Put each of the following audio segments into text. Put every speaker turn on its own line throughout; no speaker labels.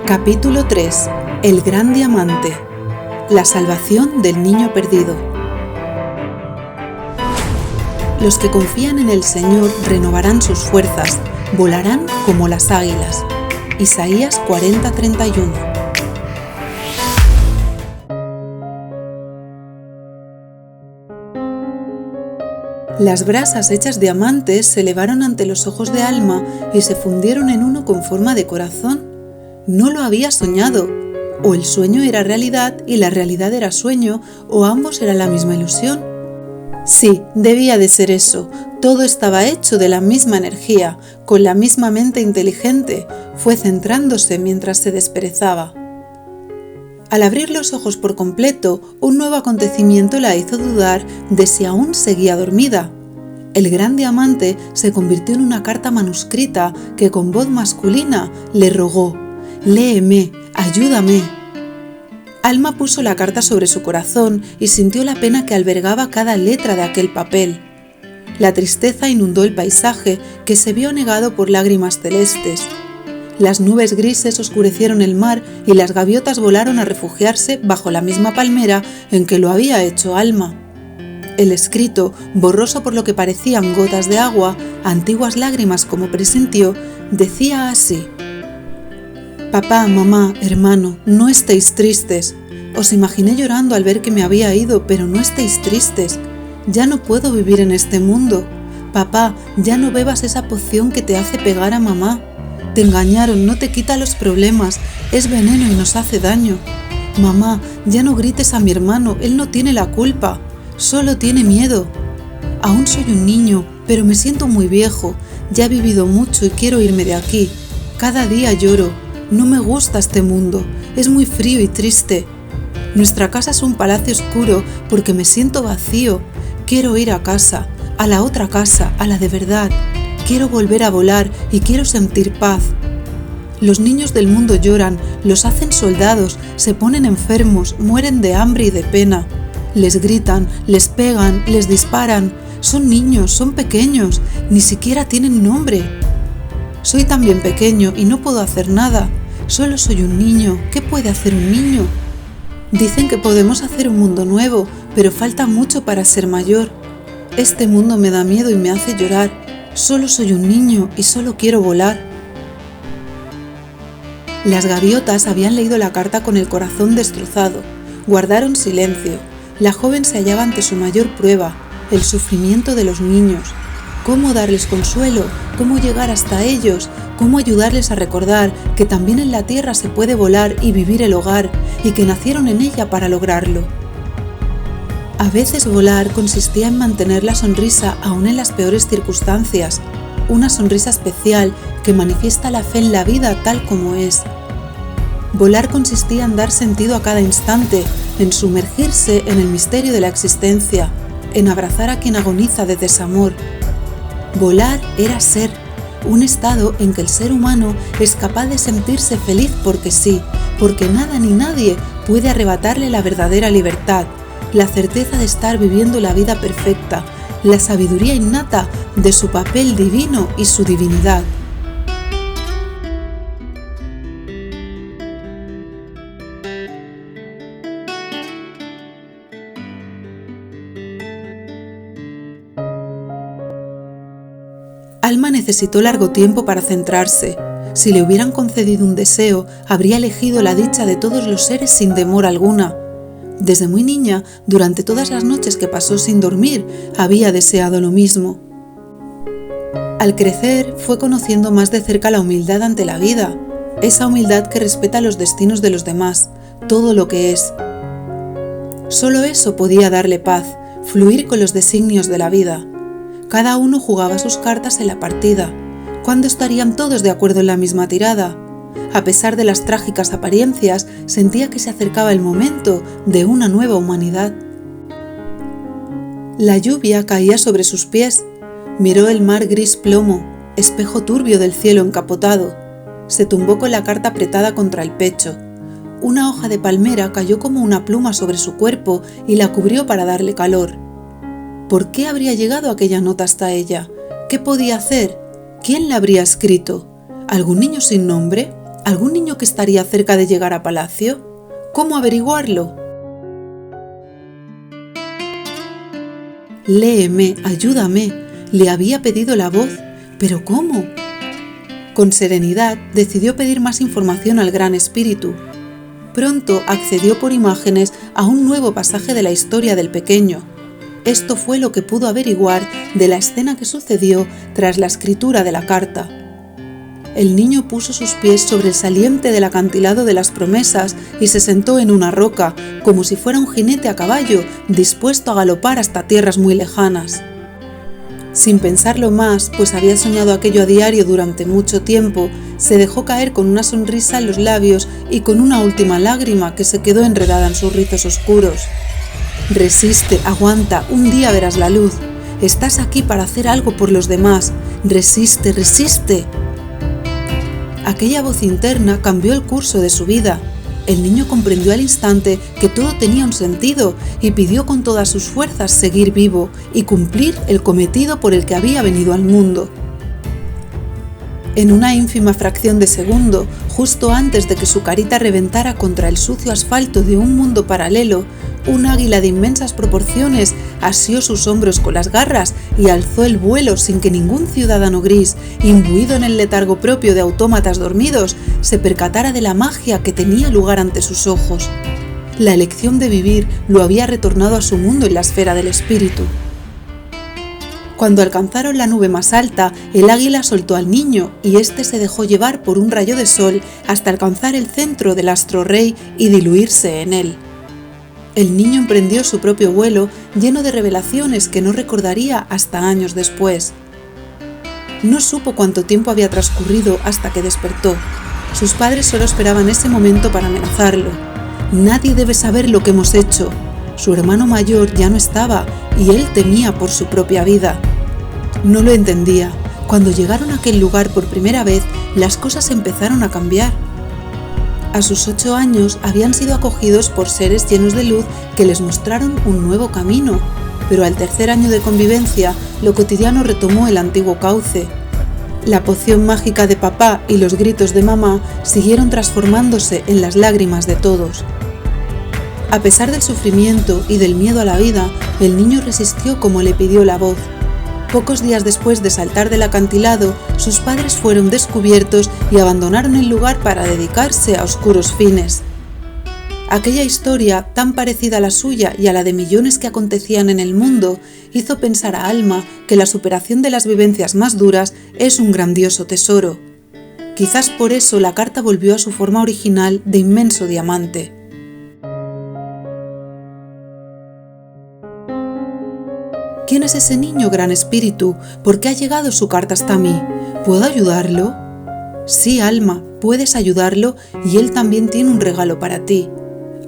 Capítulo 3. El gran diamante. La salvación del niño perdido. Los que confían en el Señor renovarán sus fuerzas, volarán como las águilas. Isaías 40:31. Las brasas hechas diamantes se elevaron ante los ojos de Alma y se fundieron en uno con forma de corazón. No lo había soñado. O el sueño era realidad y la realidad era sueño, o ambos era la misma ilusión. Sí, debía de ser eso. Todo estaba hecho de la misma energía, con la misma mente inteligente. Fue centrándose mientras se desperezaba. Al abrir los ojos por completo, un nuevo acontecimiento la hizo dudar de si aún seguía dormida. El gran diamante se convirtió en una carta manuscrita que con voz masculina le rogó: «Léeme, ayúdame». Alma puso la carta sobre su corazón y sintió la pena que albergaba cada letra de aquel papel. La tristeza inundó el paisaje, que se vio anegado por lágrimas celestes. Las nubes grises oscurecieron el mar y las gaviotas volaron a refugiarse bajo la misma palmera en que lo había hecho Alma. El escrito, borroso por lo que parecían gotas de agua, antiguas lágrimas como presintió, decía así: «Papá, mamá, hermano, no estéis tristes. Os imaginé llorando al ver que me había ido, pero no estéis tristes. Ya no puedo vivir en este mundo. Papá, ya no bebas esa poción que te hace pegar a mamá. Te engañaron, no te quita los problemas, es veneno y nos hace daño. Mamá, ya no grites a mi hermano, él no tiene la culpa, solo tiene miedo. Aún soy un niño, pero me siento muy viejo, ya he vivido mucho y quiero irme de aquí. Cada día lloro. No me gusta este mundo, es muy frío y triste. Nuestra casa es un palacio oscuro porque me siento vacío. Quiero ir a casa, a la otra casa, a la de verdad. Quiero volver a volar y quiero sentir paz. Los niños del mundo lloran, los hacen soldados, se ponen enfermos, mueren de hambre y de pena. Les gritan, les pegan, les disparan. Son niños, son pequeños, ni siquiera tienen nombre. Soy también pequeño y no puedo hacer nada. Solo soy un niño. ¿Qué puede hacer un niño? Dicen que podemos hacer un mundo nuevo, pero falta mucho para ser mayor. Este mundo me da miedo y me hace llorar. Solo soy un niño y solo quiero volar». Las gaviotas habían leído la carta con el corazón destrozado. Guardaron silencio. La joven se hallaba ante su mayor prueba, el sufrimiento de los niños. ¿Cómo darles consuelo? ¿Cómo llegar hasta ellos? ¿Cómo ayudarles a recordar que también en la tierra se puede volar y vivir el hogar y que nacieron en ella para lograrlo? A veces volar consistía en mantener la sonrisa aún en las peores circunstancias, una sonrisa especial que manifiesta la fe en la vida tal como es. Volar consistía en dar sentido a cada instante, en sumergirse en el misterio de la existencia, en abrazar a quien agoniza de desamor. Volar era ser, un estado en que el ser humano es capaz de sentirse feliz porque sí, porque nada ni nadie puede arrebatarle la verdadera libertad, la certeza de estar viviendo la vida perfecta, la sabiduría innata de su papel divino y su divinidad. Alma necesitó largo tiempo para centrarse. Si le hubieran concedido un deseo, habría elegido la dicha de todos los seres sin demora alguna. Desde muy niña, durante todas las noches que pasó sin dormir, había deseado lo mismo. Al crecer, fue conociendo más de cerca la humildad ante la vida, esa humildad que respeta los destinos de los demás, todo lo que es. Solo eso podía darle paz, fluir con los designios de la vida. Cada uno jugaba sus cartas en la partida. ¿Cuándo estarían todos de acuerdo en la misma tirada? A pesar de las trágicas apariencias, sentía que se acercaba el momento de una nueva humanidad. La lluvia caía sobre sus pies. Miró el mar gris plomo, espejo turbio del cielo encapotado. Se tumbó con la carta apretada contra el pecho. Una hoja de palmera cayó como una pluma sobre su cuerpo y la cubrió para darle calor. ¿Por qué habría llegado aquella nota hasta ella? ¿Qué podía hacer? ¿Quién la habría escrito? ¿Algún niño sin nombre? ¿Algún niño que estaría cerca de llegar a palacio? ¿Cómo averiguarlo? Léeme, ayúdame, le había pedido la voz, pero ¿cómo? Con serenidad decidió pedir más información al Gran Espíritu. Pronto accedió por imágenes a un nuevo pasaje de la historia del pequeño. Esto fue lo que pudo averiguar de la escena que sucedió tras la escritura de la carta. El niño puso sus pies sobre el saliente del acantilado de las promesas y se sentó en una roca, como si fuera un jinete a caballo, dispuesto a galopar hasta tierras muy lejanas. Sin pensarlo más, pues había soñado aquello a diario durante mucho tiempo, se dejó caer con una sonrisa en los labios y con una última lágrima que se quedó enredada en sus rizos oscuros. Resiste, aguanta, un día verás la luz. Estás aquí para hacer algo por los demás. Resiste, resiste. Aquella voz interna cambió el curso de su vida. El niño comprendió al instante que todo tenía un sentido y pidió con todas sus fuerzas seguir vivo y cumplir el cometido por el que había venido al mundo. En una ínfima fracción de segundo, justo antes de que su carita reventara contra el sucio asfalto de un mundo paralelo, un águila de inmensas proporciones asió sus hombros con las garras y alzó el vuelo sin que ningún ciudadano gris, imbuido en el letargo propio de autómatas dormidos, se percatara de la magia que tenía lugar ante sus ojos. La elección de vivir lo había retornado a su mundo en la esfera del espíritu. Cuando alcanzaron la nube más alta, el águila soltó al niño y éste se dejó llevar por un rayo de sol hasta alcanzar el centro del astro rey y diluirse en él. El niño emprendió su propio vuelo, lleno de revelaciones que no recordaría hasta años después. No supo cuánto tiempo había transcurrido hasta que despertó. Sus padres solo esperaban ese momento para amenazarlo. Nadie debe saber lo que hemos hecho. Su hermano mayor ya no estaba y él temía por su propia vida. No lo entendía. Cuando llegaron a aquel lugar por primera vez, las cosas empezaron a cambiar. A sus 8 años habían sido acogidos por seres llenos de luz que les mostraron un nuevo camino, pero al tercer año de convivencia, lo cotidiano retomó el antiguo cauce. La poción mágica de papá y los gritos de mamá siguieron transformándose en las lágrimas de todos. A pesar del sufrimiento y del miedo a la vida, el niño resistió como le pidió la voz. Pocos días después de saltar del acantilado, sus padres fueron descubiertos y abandonaron el lugar para dedicarse a oscuros fines. Aquella historia, tan parecida a la suya y a la de millones que acontecían en el mundo, hizo pensar a Alma que la superación de las vivencias más duras es un grandioso tesoro. Quizás por eso la carta volvió a su forma original de inmenso diamante. ¿Quién es ese niño, Gran Espíritu? ¿Por qué ha llegado su carta hasta mí? ¿Puedo ayudarlo? Sí, Alma, puedes ayudarlo y él también tiene un regalo para ti.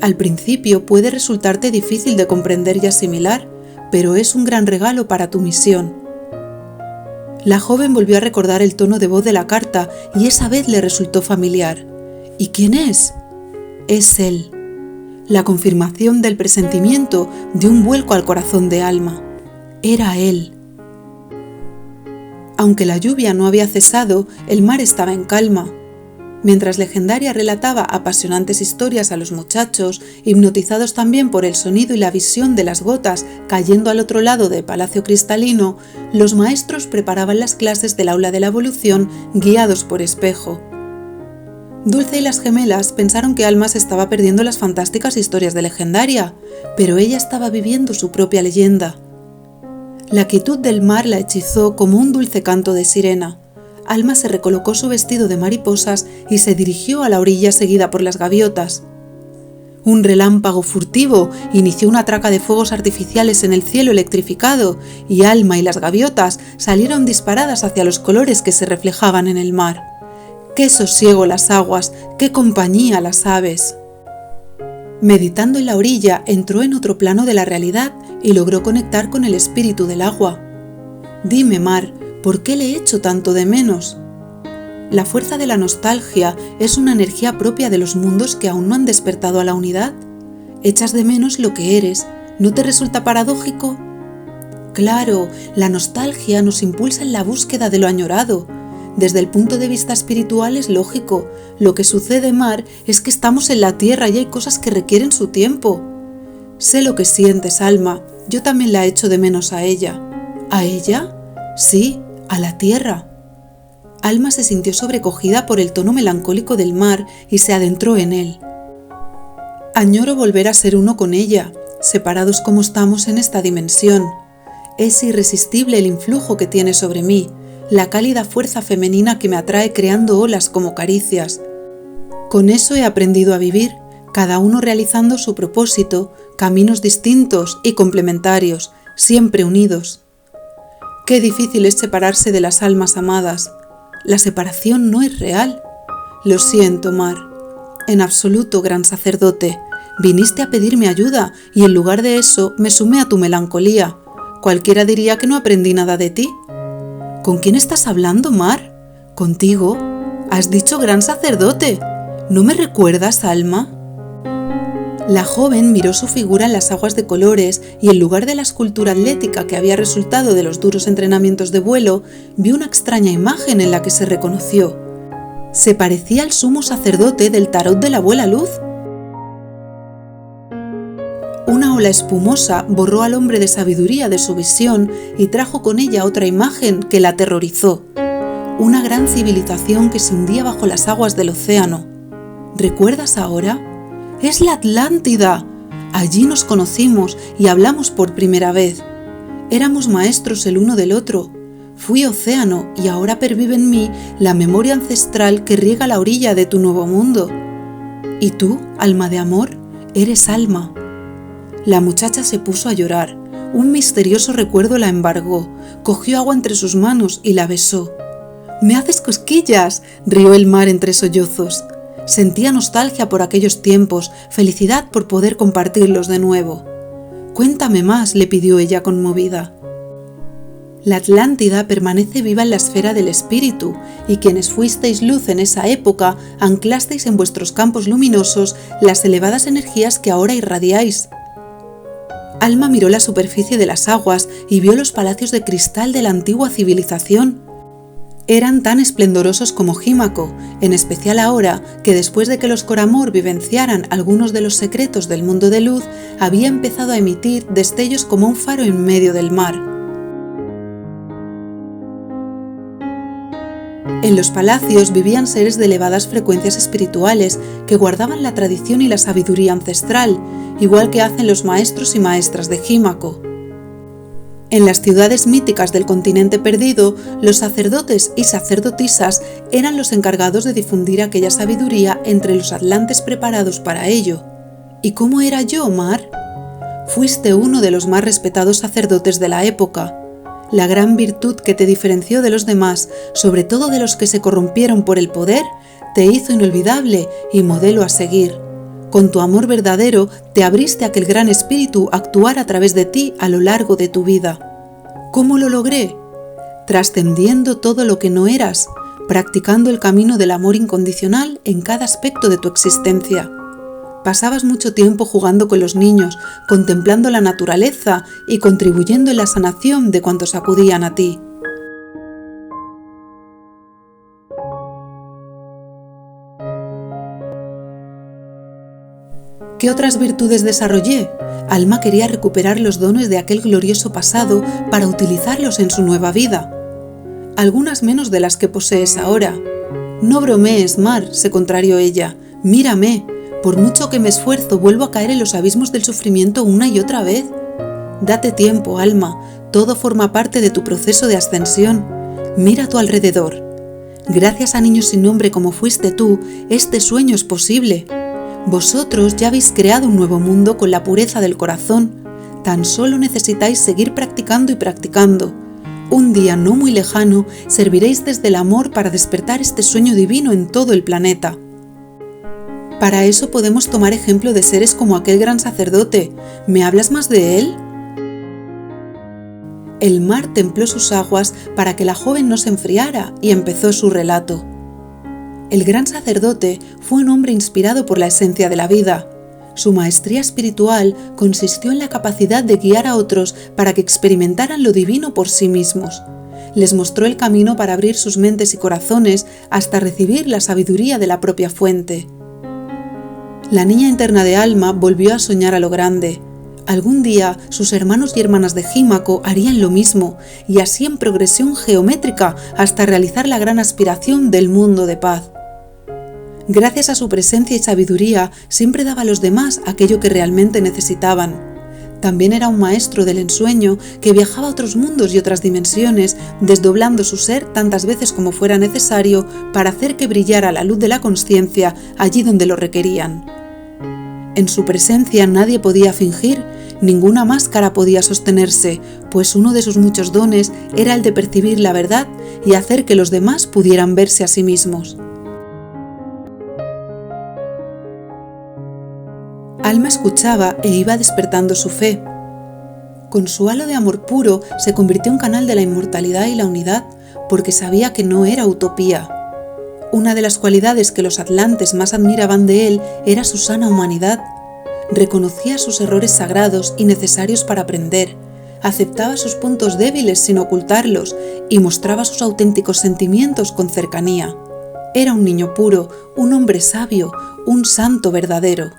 Al principio puede resultarte difícil de comprender y asimilar, pero es un gran regalo para tu misión. La joven volvió a recordar el tono de voz de la carta y esa vez le resultó familiar. ¿Y quién es? Es él. La confirmación del presentimiento dio un vuelco al corazón de Alma. Era él. Aunque la lluvia no había cesado, el mar estaba en calma. Mientras Legendaria relataba apasionantes historias a los muchachos, hipnotizados también por el sonido y la visión de las gotas cayendo al otro lado del Palacio Cristalino, los maestros preparaban las clases del aula de la evolución guiados por Espejo. Dulce y las gemelas pensaron que Alma se estaba perdiendo las fantásticas historias de Legendaria, pero ella estaba viviendo su propia leyenda. La quietud del mar la hechizó como un dulce canto de sirena. Alma se recolocó su vestido de mariposas y se dirigió a la orilla seguida por las gaviotas. Un relámpago furtivo inició una traca de fuegos artificiales en el cielo electrificado y Alma y las gaviotas salieron disparadas hacia los colores que se reflejaban en el mar. ¡Qué sosiego las aguas! ¡Qué compañía las aves! Meditando en la orilla, entró en otro plano de la realidad y logró conectar con el espíritu del agua. Dime, mar, ¿por qué le echo tanto de menos? La fuerza de la nostalgia es una energía propia de los mundos que aún no han despertado a la unidad. ¿Echas de menos lo que eres? ¿No te resulta paradójico? Claro, la nostalgia nos impulsa en la búsqueda de lo añorado. Desde el punto de vista espiritual es lógico. Lo que sucede, Mar, es que estamos en la Tierra y hay cosas que requieren su tiempo. Sé lo que sientes, Alma. Yo también la echo de menos a ella. ¿A ella? Sí, a la Tierra. Alma se sintió sobrecogida por el tono melancólico del mar y se adentró en él. Añoro volver a ser uno con ella, separados como estamos en esta dimensión. Es irresistible el influjo que tiene sobre mí, la cálida fuerza femenina que me atrae creando olas como caricias. Con eso he aprendido a vivir, cada uno realizando su propósito, caminos distintos y complementarios, siempre unidos. Qué difícil es separarse de las almas amadas. La separación no es real. Lo siento, Mar. En absoluto, gran sacerdote. Viniste a pedirme ayuda y en lugar de eso me sumé a tu melancolía. Cualquiera diría que no aprendí nada de ti. ¿Con quién estás hablando, Mar? ¿Contigo? Has dicho gran sacerdote. ¿No me recuerdas, Alma? La joven miró su figura en las aguas de colores y en lugar de la escultura atlética que había resultado de los duros entrenamientos de vuelo, vio una extraña imagen en la que se reconoció. Se parecía al sumo sacerdote del tarot de la abuela Luz. Una ola espumosa borró al hombre de sabiduría de su visión y trajo con ella otra imagen que la aterrorizó. Una gran civilización que se hundía bajo las aguas del océano. ¿Recuerdas ahora? ¡Es la Atlántida! Allí nos conocimos y hablamos por primera vez. Éramos maestros el uno del otro. Fui océano y ahora pervive en mí la memoria ancestral que riega la orilla de tu nuevo mundo. ¿Y tú, alma de amor? Eres Alma. La muchacha se puso a llorar. Un misterioso recuerdo la embargó. Cogió agua entre sus manos y la besó. «¡Me haces cosquillas!», rió el mar entre sollozos. Sentía nostalgia por aquellos tiempos, felicidad por poder compartirlos de nuevo. «Cuéntame más», le pidió ella conmovida. La Atlántida permanece viva en la esfera del espíritu, y quienes fuisteis luz en esa época, anclasteis en vuestros campos luminosos las elevadas energías que ahora irradiáis. Alma miró la superficie de las aguas y vio los palacios de cristal de la antigua civilización. Eran tan esplendorosos como Jímaco, en especial ahora que después de que los Coramor vivenciaran algunos de los secretos del mundo de luz, había empezado a emitir destellos como un faro en medio del mar. En los palacios vivían seres de elevadas frecuencias espirituales que guardaban la tradición y la sabiduría ancestral, igual que hacen los maestros y maestras de Jímaco. En las ciudades míticas del continente perdido, los sacerdotes y sacerdotisas eran los encargados de difundir aquella sabiduría entre los atlantes preparados para ello. ¿Y cómo era yo, Mar? Fuiste uno de los más respetados sacerdotes de la época. La gran virtud que te diferenció de los demás, sobre todo de los que se corrompieron por el poder, te hizo inolvidable y modelo a seguir. Con tu amor verdadero te abriste a que el gran espíritu actuara a través de ti a lo largo de tu vida. ¿Cómo lo logré? Trascendiendo todo lo que no eras, practicando el camino del amor incondicional en cada aspecto de tu existencia. Pasabas mucho tiempo jugando con los niños, contemplando la naturaleza y contribuyendo en la sanación de cuantos acudían a ti. ¿Qué otras virtudes desarrollé? Alma quería recuperar los dones de aquel glorioso pasado para utilizarlos en su nueva vida. Algunas menos de las que posees ahora. No bromees, Mar, se contrarió ella. Mírame. Por mucho que me esfuerzo, vuelvo a caer en los abismos del sufrimiento una y otra vez. Date tiempo, Alma, todo forma parte de tu proceso de ascensión. Mira a tu alrededor. Gracias a niños sin nombre como fuiste tú, este sueño es posible. Vosotros ya habéis creado un nuevo mundo con la pureza del corazón. Tan solo necesitáis seguir practicando y practicando. Un día no muy lejano, serviréis desde el amor para despertar este sueño divino en todo el planeta. Para eso podemos tomar ejemplo de seres como aquel gran sacerdote. ¿Me hablas más de él? El mar templó sus aguas para que la joven no se enfriara y empezó su relato. El gran sacerdote fue un hombre inspirado por la esencia de la vida. Su maestría espiritual consistió en la capacidad de guiar a otros para que experimentaran lo divino por sí mismos. les mostró el camino para abrir sus mentes y corazones hasta recibir la sabiduría de la propia fuente. La niña interna de Alma volvió a soñar a lo grande. Algún día sus hermanos y hermanas de Jímaco harían lo mismo, y así en progresión geométrica hasta realizar la gran aspiración del mundo de paz. Gracias a su presencia y sabiduría, siempre daba a los demás aquello que realmente necesitaban. También era un maestro del ensueño que viajaba a otros mundos y otras dimensiones, desdoblando su ser tantas veces como fuera necesario para hacer que brillara la luz de la consciencia allí donde lo requerían. En su presencia nadie podía fingir, ninguna máscara podía sostenerse, pues uno de sus muchos dones era el de percibir la verdad y hacer que los demás pudieran verse a sí mismos. Alma escuchaba e iba despertando su fe. Con su halo de amor puro se convirtió en canal de la inmortalidad y la unidad, porque sabía que no era utopía. Una de las cualidades que los atlantes más admiraban de él era su sana humanidad. Reconocía sus errores sagrados y necesarios para aprender, aceptaba sus puntos débiles sin ocultarlos y mostraba sus auténticos sentimientos con cercanía. Era un niño puro, un hombre sabio, un santo verdadero.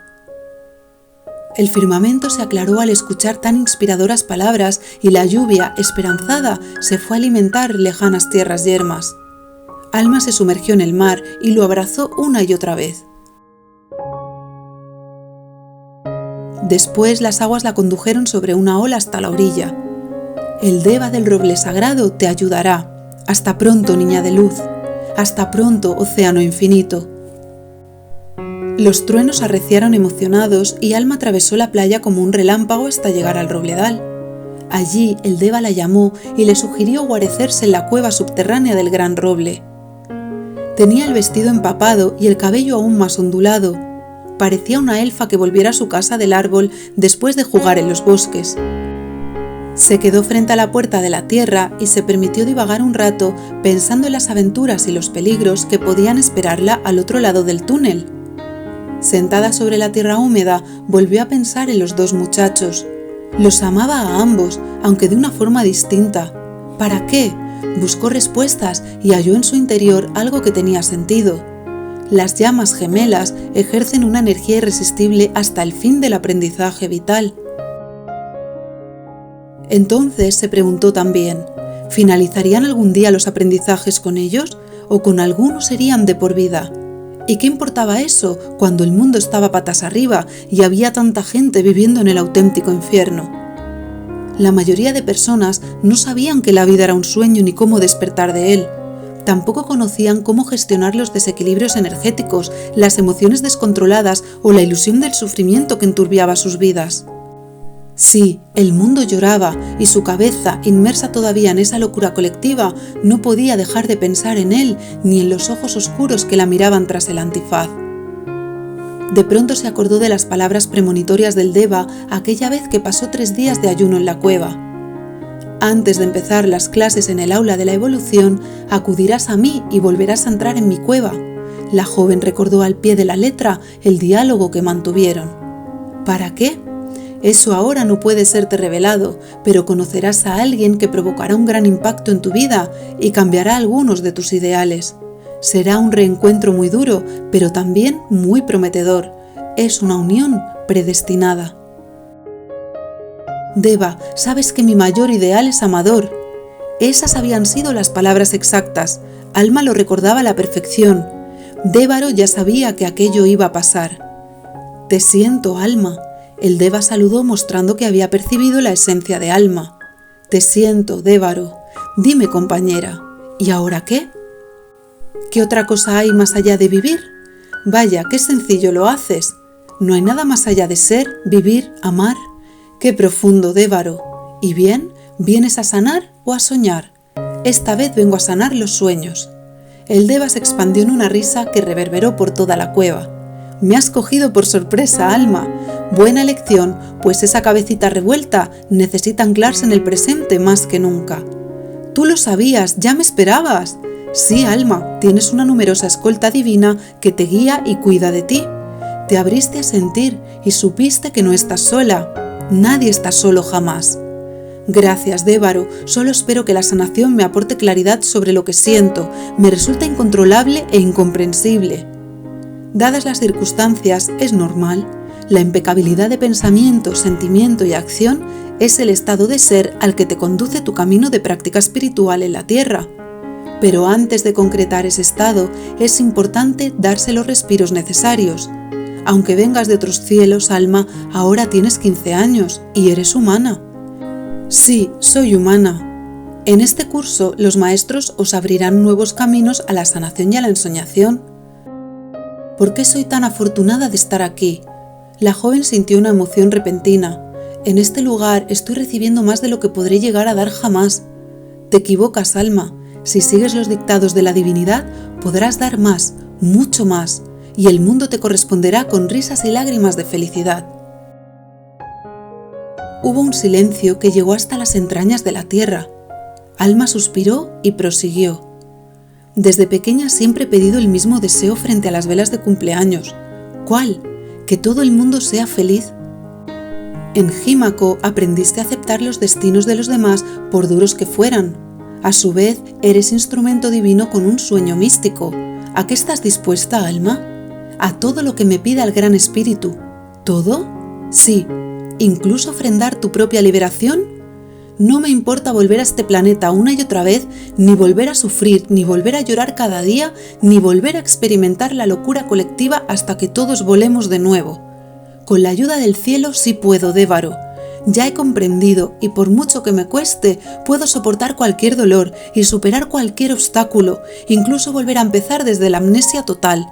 El firmamento se aclaró al escuchar tan inspiradoras palabras y la lluvia, esperanzada, se fue a alimentar lejanas tierras yermas. Alma se sumergió en el mar y lo abrazó una y otra vez. Después las aguas la condujeron sobre una ola hasta la orilla. El deva del roble sagrado te ayudará. Hasta pronto, niña de luz. Hasta pronto, océano infinito. Los truenos arreciaron emocionados y Alma atravesó la playa como un relámpago hasta llegar al robledal. Allí el deva la llamó y le sugirió guarecerse en la cueva subterránea del gran roble. Tenía el vestido empapado y el cabello aún más ondulado. Parecía una elfa que volviera a su casa del árbol después de jugar en los bosques. Se quedó frente a la puerta de la tierra y se permitió divagar un rato pensando en las aventuras y los peligros que podían esperarla al otro lado del túnel. Sentada sobre la tierra húmeda, volvió a pensar en los dos muchachos. Los amaba a ambos, aunque de una forma distinta. ¿Para qué? Buscó respuestas y halló en su interior algo que tenía sentido. Las llamas gemelas ejercen una energía irresistible hasta el fin del aprendizaje vital. Entonces se preguntó también, ¿finalizarían algún día los aprendizajes con ellos o con algunos serían de por vida? ¿Y qué importaba eso cuando el mundo estaba patas arriba y había tanta gente viviendo en el auténtico infierno? La mayoría de personas no sabían que la vida era un sueño ni cómo despertar de él. Tampoco conocían cómo gestionar los desequilibrios energéticos, las emociones descontroladas o la ilusión del sufrimiento que enturbiaba sus vidas. Sí, el mundo lloraba y su cabeza, inmersa todavía en esa locura colectiva, no podía dejar de pensar en él ni en los ojos oscuros que la miraban tras el antifaz. De pronto se acordó de las palabras premonitorias del deva aquella vez que pasó 3 días de ayuno en la cueva. Antes de empezar las clases en el aula de la evolución, acudirás a mí y volverás a entrar en mi cueva. La joven recordó al pie de la letra el diálogo que mantuvieron. ¿Para qué? Eso ahora no puede serte revelado, pero conocerás a alguien que provocará un gran impacto en tu vida y cambiará algunos de tus ideales. Será un reencuentro muy duro, pero también muy prometedor. Es una unión predestinada. Deva, sabes que mi mayor ideal es Amador. Esas habían sido las palabras exactas. Alma lo recordaba a la perfección. Dévaro ya sabía que aquello iba a pasar. Te siento, Alma. El deva saludó mostrando que había percibido la esencia de Alma. Te siento, Dévaro. Dime, compañera, ¿y ahora qué? ¿Qué otra cosa hay más allá de vivir? Vaya, qué sencillo lo haces. No hay nada más allá de ser, vivir, amar. Qué profundo, Dévaro. ¿Y bien? ¿Vienes a sanar o a soñar? Esta vez vengo a sanar los sueños. El deva se expandió en una risa que reverberó por toda la cueva. Me has cogido por sorpresa, Alma. Buena elección, pues esa cabecita revuelta necesita anclarse en el presente más que nunca. Tú lo sabías, ya me esperabas. Sí, Alma, tienes una numerosa escolta divina que te guía y cuida de ti. Te abriste a sentir y supiste que no estás sola. Nadie está solo jamás. Gracias, Dévaro, solo espero que la sanación me aporte claridad sobre lo que siento, me resulta incontrolable e incomprensible. Dadas las circunstancias, es normal. La impecabilidad de pensamiento, sentimiento y acción es el estado de ser al que te conduce tu camino de práctica espiritual en la tierra. Pero antes de concretar ese estado, es importante darse los respiros necesarios. Aunque vengas de otros cielos, alma, ahora tienes 15 años y eres humana. Sí, soy humana. En este curso, los maestros os abrirán nuevos caminos a la sanación y a la ensoñación. ¿Por qué soy tan afortunada de estar aquí? La joven sintió una emoción repentina. En este lugar estoy recibiendo más de lo que podré llegar a dar jamás. Te equivocas, alma. Si sigues los dictados de la divinidad, podrás dar más, mucho más, y el mundo te corresponderá con risas y lágrimas de felicidad. Hubo un silencio que llegó hasta las entrañas de la tierra. Alma suspiró y prosiguió. Desde pequeña siempre he pedido el mismo deseo frente a las velas de cumpleaños. ¿Cuál? Que todo el mundo sea feliz. En Jímaco aprendiste a aceptar los destinos de los demás por duros que fueran. A su vez, eres instrumento divino con un sueño místico. ¿A qué estás dispuesta, alma? A todo lo que me pida el Gran Espíritu. ¿Todo? Sí. ¿Incluso ofrendar tu propia liberación? No me importa volver a este planeta una y otra vez, ni volver a sufrir, ni volver a llorar cada día, ni volver a experimentar la locura colectiva hasta que todos volemos de nuevo. Con la ayuda del cielo sí puedo, Dévaro. Ya he comprendido, y por mucho que me cueste, puedo soportar cualquier dolor y superar cualquier obstáculo, incluso volver a empezar desde la amnesia total.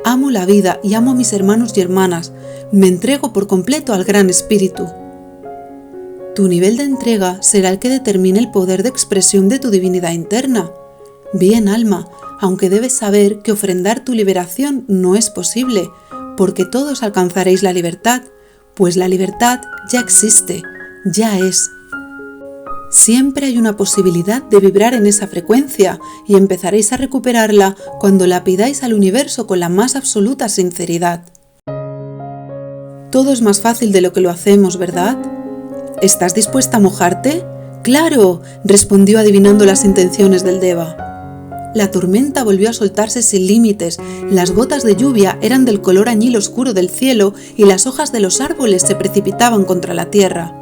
Amo la vida y amo a mis hermanos y hermanas. Me entrego por completo al Gran Espíritu. Tu nivel de entrega será el que determine el poder de expresión de tu divinidad interna. Bien, alma, aunque debes saber que ofrendar tu liberación no es posible, porque todos alcanzaréis la libertad, pues la libertad ya existe, ya es. Siempre hay una posibilidad de vibrar en esa frecuencia y empezaréis a recuperarla cuando la pidáis al universo con la más absoluta sinceridad. Todo es más fácil de lo que lo hacemos, ¿verdad? ¿Estás dispuesta a mojarte? ¡Claro!, respondió adivinando las intenciones del Deva. La tormenta volvió a soltarse sin límites, las gotas de lluvia eran del color añil oscuro del cielo y las hojas de los árboles se precipitaban contra la tierra.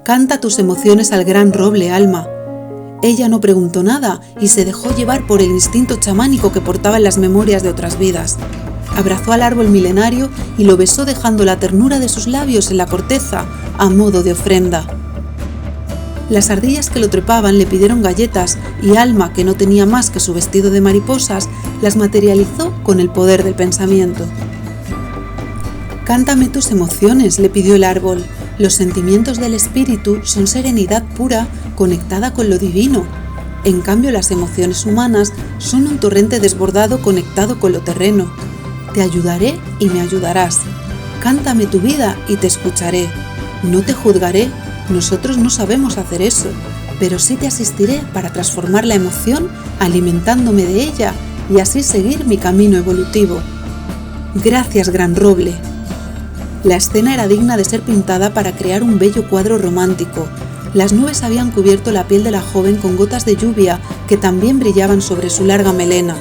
Canta tus emociones al gran roble, alma. Ella no preguntó nada y se dejó llevar por el instinto chamánico que portaba en las memorias de otras vidas. Abrazó al árbol milenario y lo besó dejando la ternura de sus labios en la corteza a modo de ofrenda. Las ardillas que lo trepaban le pidieron galletas y Alma, que no tenía más que su vestido de mariposas, las materializó con el poder del pensamiento. Cántame tus emociones, le pidió el árbol. Los sentimientos del espíritu son serenidad pura conectada con lo divino. En cambio, las emociones humanas son un torrente desbordado conectado con lo terreno. Te ayudaré y me ayudarás. Cántame tu vida y te escucharé. No te juzgaré, nosotros no sabemos hacer eso, pero sí te asistiré para transformar la emoción alimentándome de ella y así seguir mi camino evolutivo. Gracias, gran roble. La escena era digna de ser pintada para crear un bello cuadro romántico. Las nubes habían cubierto la piel de la joven con gotas de lluvia que también brillaban sobre su larga melena.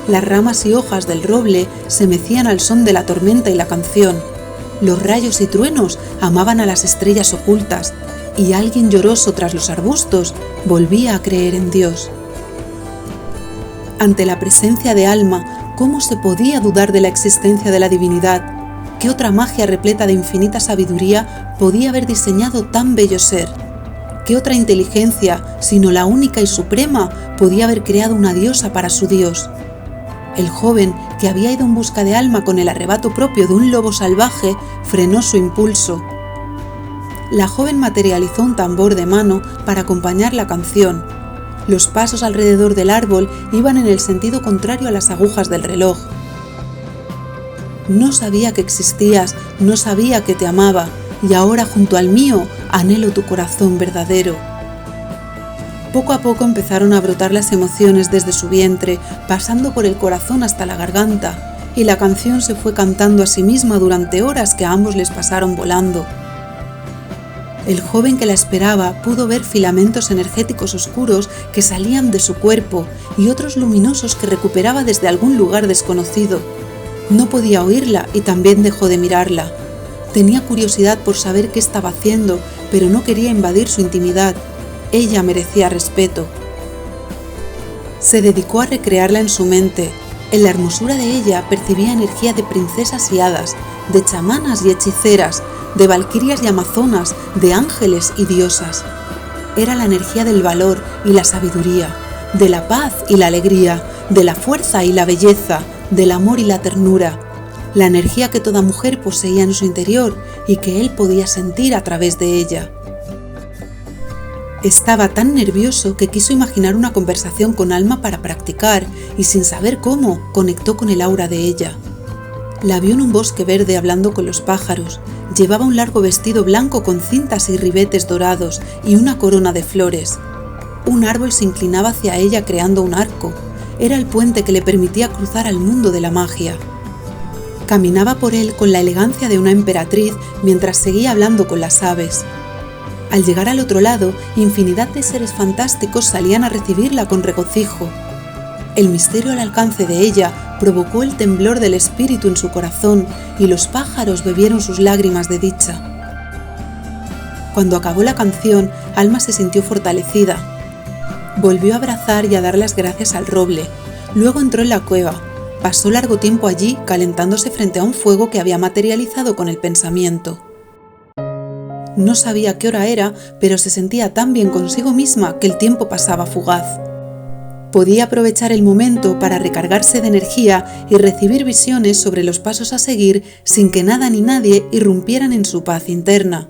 Las ramas y hojas del roble se mecían al son de la tormenta y la canción. Los rayos y truenos amaban a las estrellas ocultas, y alguien lloroso tras los arbustos volvía a creer en Dios. Ante la presencia de Alma, ¿cómo se podía dudar de la existencia de la divinidad? ¿Qué otra magia repleta de infinita sabiduría podía haber diseñado tan bello ser? ¿Qué otra inteligencia, sino la única y suprema, podía haber creado una diosa para su Dios? El joven, que había ido en busca de Alma con el arrebato propio de un lobo salvaje, frenó su impulso. La joven materializó un tambor de mano para acompañar la canción. Los pasos alrededor del árbol iban en el sentido contrario a las agujas del reloj. No sabía que existías, no sabía que te amaba, y ahora junto al mío anhelo tu corazón verdadero. Poco a poco empezaron a brotar las emociones desde su vientre, pasando por el corazón hasta la garganta, y la canción se fue cantando a sí misma durante horas que a ambos les pasaron volando. El joven que la esperaba pudo ver filamentos energéticos oscuros que salían de su cuerpo y otros luminosos que recuperaba desde algún lugar desconocido. No podía oírla y también dejó de mirarla. Tenía curiosidad por saber qué estaba haciendo, pero no quería invadir su intimidad. Ella merecía respeto. Se dedicó a recrearla en su mente. En la hermosura de ella percibía energía de princesas y hadas, de chamanas y hechiceras, de valquirias y amazonas, de ángeles y diosas. Era la energía del valor y la sabiduría, de la paz y la alegría, de la fuerza y la belleza, del amor y la ternura, la energía que toda mujer poseía en su interior y que él podía sentir a través de ella. Estaba tan nervioso que quiso imaginar una conversación con Alma para practicar y sin saber cómo, conectó con el aura de ella. La vio en un bosque verde hablando con los pájaros. Llevaba un largo vestido blanco con cintas y ribetes dorados y una corona de flores. Un árbol se inclinaba hacia ella creando un arco. Era el puente que le permitía cruzar al mundo de la magia. Caminaba por él con la elegancia de una emperatriz mientras seguía hablando con las aves. Al llegar al otro lado, infinidad de seres fantásticos salían a recibirla con regocijo. El misterio al alcance de ella provocó el temblor del espíritu en su corazón y los pájaros bebieron sus lágrimas de dicha. Cuando acabó la canción, Alma se sintió fortalecida. Volvió a abrazar y a dar las gracias al roble. Luego entró en la cueva. Pasó largo tiempo allí calentándose frente a un fuego que había materializado con el pensamiento. No sabía qué hora era, pero se sentía tan bien consigo misma que el tiempo pasaba fugaz. Podía aprovechar el momento para recargarse de energía y recibir visiones sobre los pasos a seguir sin que nada ni nadie irrumpieran en su paz interna.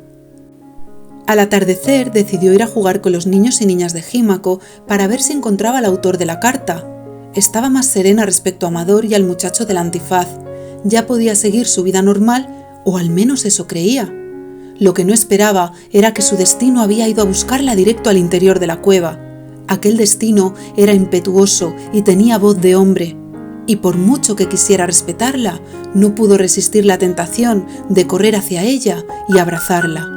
Al atardecer decidió ir a jugar con los niños y niñas de Jímaco para ver si encontraba al autor de la carta. Estaba más serena respecto a Amador y al muchacho del antifaz. Ya podía seguir su vida normal, o al menos eso creía. Lo que no esperaba era que su destino había ido a buscarla directo al interior de la cueva. Aquel destino era impetuoso y tenía voz de hombre, y por mucho que quisiera respetarla, no pudo resistir la tentación de correr hacia ella y abrazarla.